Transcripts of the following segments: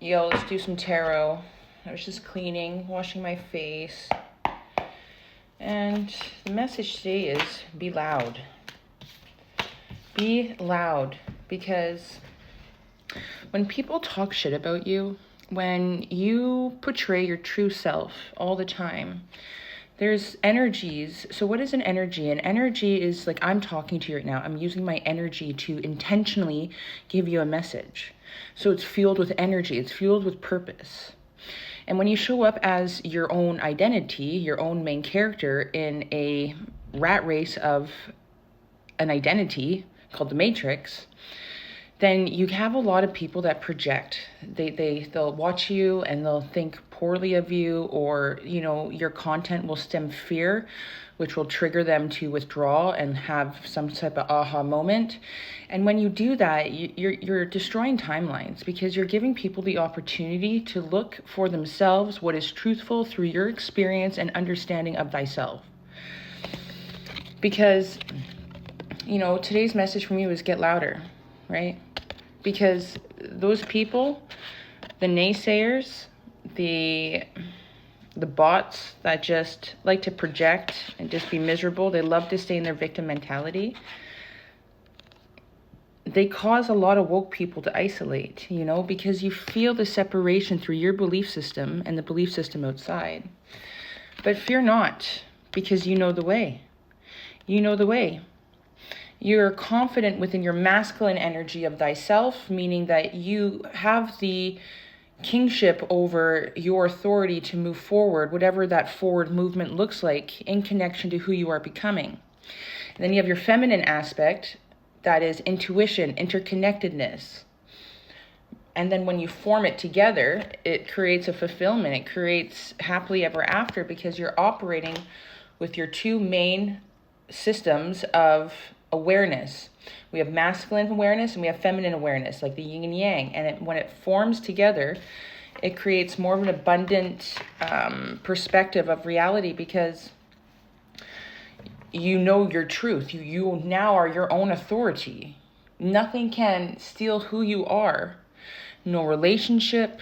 Yo, let's do some tarot. I was just cleaning, washing my face. And the message today is be loud. Be loud, because when people talk shit about you, when you portray your true self all the time, there's energies. So what is an energy? An energy is like, I'm talking to you right now. I'm using my energy to intentionally give you a message. So it's fueled with energy. It's fueled with purpose. And when you show up as your own identity, your own main character in a rat race of an identity called the Matrix, then you have a lot of people that project. They'll watch you and they'll think poorly of you, or your content will stem fear, which will trigger them to withdraw and have some type of aha moment. And when you do that, you're destroying timelines, because you're giving people the opportunity to look for themselves what is truthful through your experience and understanding of thyself. Because today's message from you is get louder, right? Because those people, the naysayers, the bots that just like to project and just be miserable, they love to stay in their victim mentality. They cause a lot of woke people to isolate, because you feel the separation through your belief system and the belief system outside. But fear not, because you know the way. You know the way. You're confident within your masculine energy of thyself, meaning that you have the kingship over your authority to move forward, whatever that forward movement looks like, in connection to who you are becoming. And then you have your feminine aspect, that is intuition, interconnectedness. And then when you form it together, it creates a fulfillment. It creates happily ever after, because you're operating with your two main systems of awareness. We have masculine awareness and we have feminine awareness, like the yin and yang. And when it forms together, it creates more of an abundant perspective of reality, because you know your truth. You now are your own authority. Nothing can steal who you are. No relationship,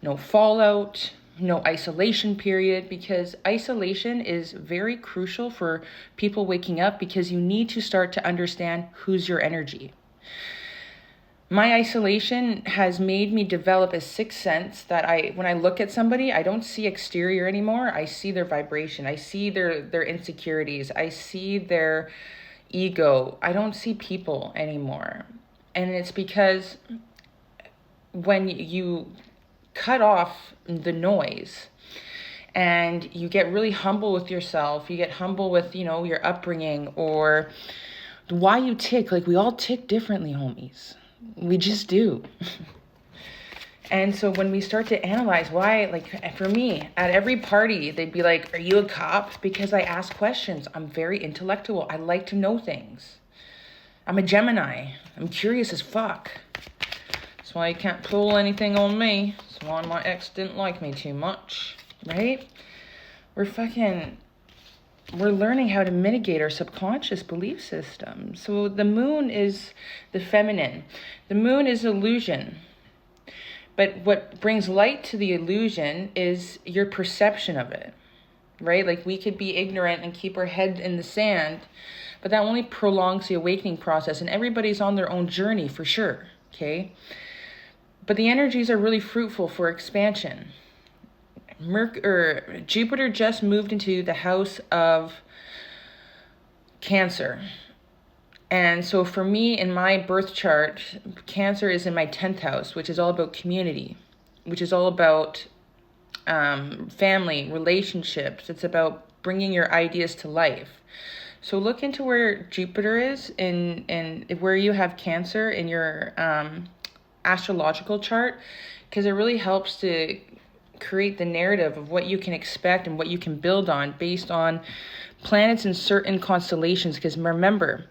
no fallout, no isolation period, because isolation is very crucial for people waking up, because you need to start to understand who's your energy. My isolation has made me develop a sixth sense that when I look at somebody, I don't see exterior anymore. I see their vibration. I see their insecurities. I see their ego. I don't see people anymore. And it's because when you cut off the noise and you get really humble with yourself, you get humble with, your upbringing or why you tick. Like, we all tick differently, homies. We just do. And so when we start to analyze why, like for me, at every party, they'd be like, are you a cop? Because I ask questions. I'm very intellectual. I like to know things. I'm a Gemini. I'm curious as fuck. That's why you can't pull anything on me. That's why my ex didn't like me too much, right? We're learning how to mitigate our subconscious belief system. So the moon is the feminine. The moon is illusion. But what brings light to the illusion is your perception of it, right? Like, we could be ignorant and keep our head in the sand, but that only prolongs the awakening process. And everybody's on their own journey for sure, okay? But the energies are really fruitful for expansion. Jupiter just moved into the house of Cancer. And so for me, in my birth chart, Cancer is in my 10th house, which is all about community, which is all about family, relationships. It's about bringing your ideas to life. So look into where Jupiter is and where you have Cancer in your astrological chart, because it really helps to create the narrative of what you can expect and what you can build on based on planets in certain constellations. Because remember,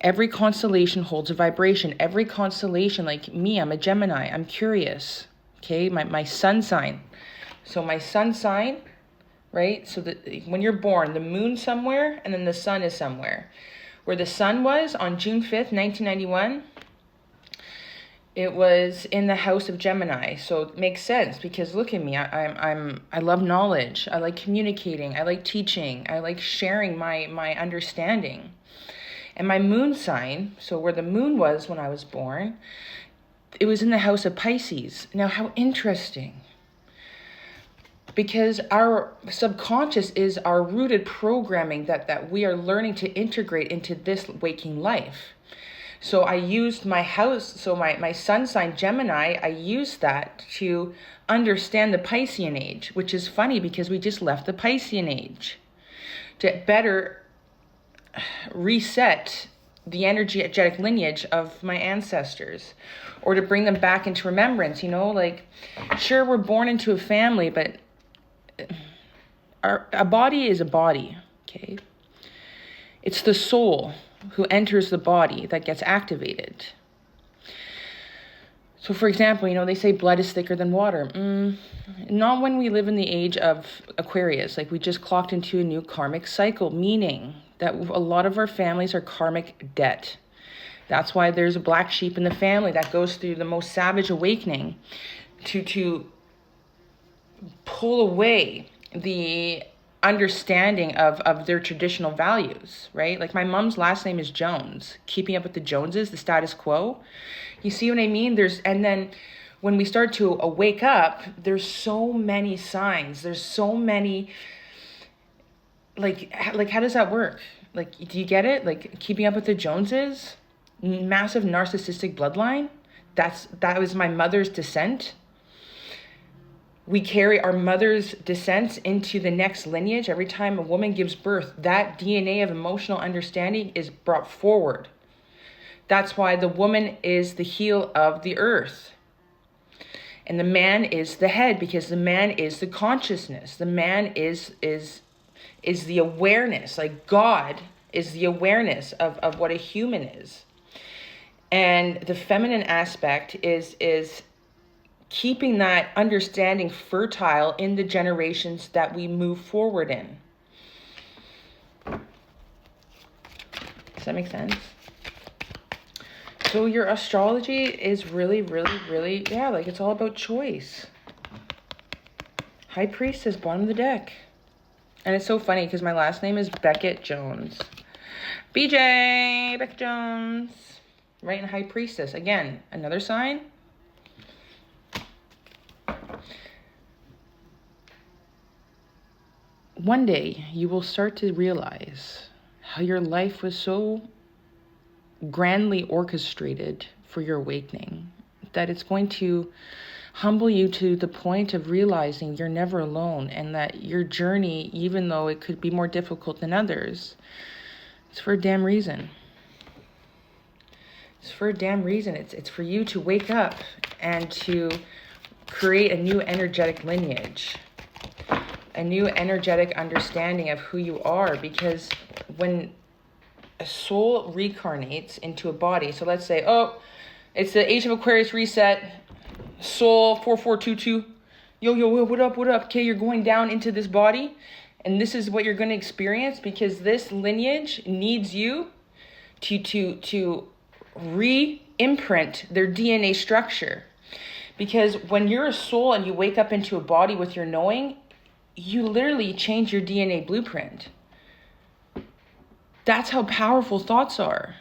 every constellation holds a vibration. Every constellation, like me, I'm a Gemini. I'm curious. Okay, my sun sign. So my sun sign, right? So that when you're born, the moon's somewhere and then the sun is somewhere. Where the sun was on June 5th, 1991, It was in the house of Gemini, so it makes sense because look at me. I love knowledge. I like communicating. I like teaching. I like sharing my understanding. And my moon sign, so where the moon was when I was born, it was in the house of Pisces. Now, how interesting. Because our subconscious is our rooted programming that we are learning to integrate into this waking life. So I used my house, so my sun sign Gemini, I used that to understand the Piscean age, which is funny because we just left the Piscean age to better reset the energetic lineage of my ancestors, or to bring them back into remembrance. Like, sure, we're born into a family, but a body is a body, okay? It's the soul who enters the body that gets activated. So for example, they say blood is thicker than water. Not when we live in the age of Aquarius. Like, we just clocked into a new karmic cycle, meaning that a lot of our families are karmic debt. That's why there's a black sheep in the family that goes through the most savage awakening to pull away the understanding of their traditional values, right? Like, my mom's last name is Jones, keeping up with the Joneses, the status quo. You see what I mean? And then when we start to wake up, there's so many signs. There's so many, like how does that work? Like, do you get it? Like, keeping up with the Joneses, massive narcissistic bloodline. That was my mother's descent. We carry our mother's descent into the next lineage. Every time a woman gives birth, that DNA of emotional understanding is brought forward. That's why the woman is the heel of the earth. And the man is the head, because the man is the consciousness. The man is the awareness. Like, God is the awareness of what a human is. And the feminine aspect is keeping that understanding fertile in the generations that we move forward in. Does that make sense? So your astrology is really, really, really, like, it's all about choice. High Priestess, bottom of the deck. And it's so funny because my last name is Beckett Jones. BJ Beckett Jones. Right in High Priestess. Again, another sign. One day you will start to realize how your life was so grandly orchestrated for your awakening that it's going to humble you to the point of realizing you're never alone, and that your journey, even though it could be more difficult than others, it's for a damn reason. It's for a damn reason. It's for you to wake up and to create a new energetic lineage, a new energetic understanding of who you are. Because when a soul reincarnates into a body, so let's say, it's the Age of Aquarius reset, soul 4422, yo, what up? Okay, you're going down into this body, and this is what you're going to experience, because this lineage needs you to re-imprint their DNA structure. Because when you're a soul and you wake up into a body with your knowing, you literally change your DNA blueprint. That's how powerful thoughts are.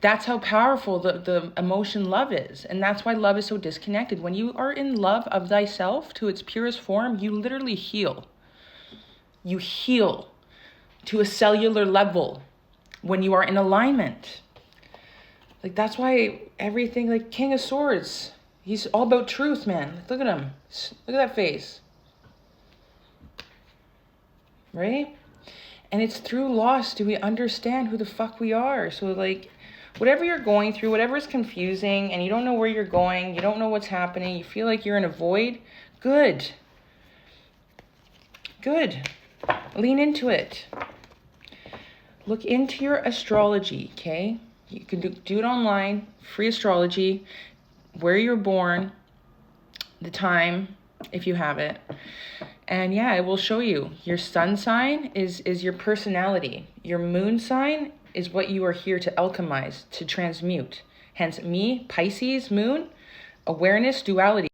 That's how powerful the emotion love is. And that's why love is so disconnected. When you are in love of thyself to its purest form, you literally heal. You heal to a cellular level when you are in alignment. Like, that's why everything, like King of Swords, he's all about truth, man. Look at him. Look at that face. Right? And it's through loss do we understand who the fuck we are. So, like, whatever you're going through, whatever is confusing, and you don't know where you're going, you don't know what's happening, you feel like you're in a void, good. Lean into it. Look into your astrology, okay? You can do it online, free astrology, where you're born, the time, if you have it. And yeah, it will show you. Your sun sign is your personality. Your moon sign is what you are here to alchemize, to transmute. Hence me, Pisces moon, awareness, duality.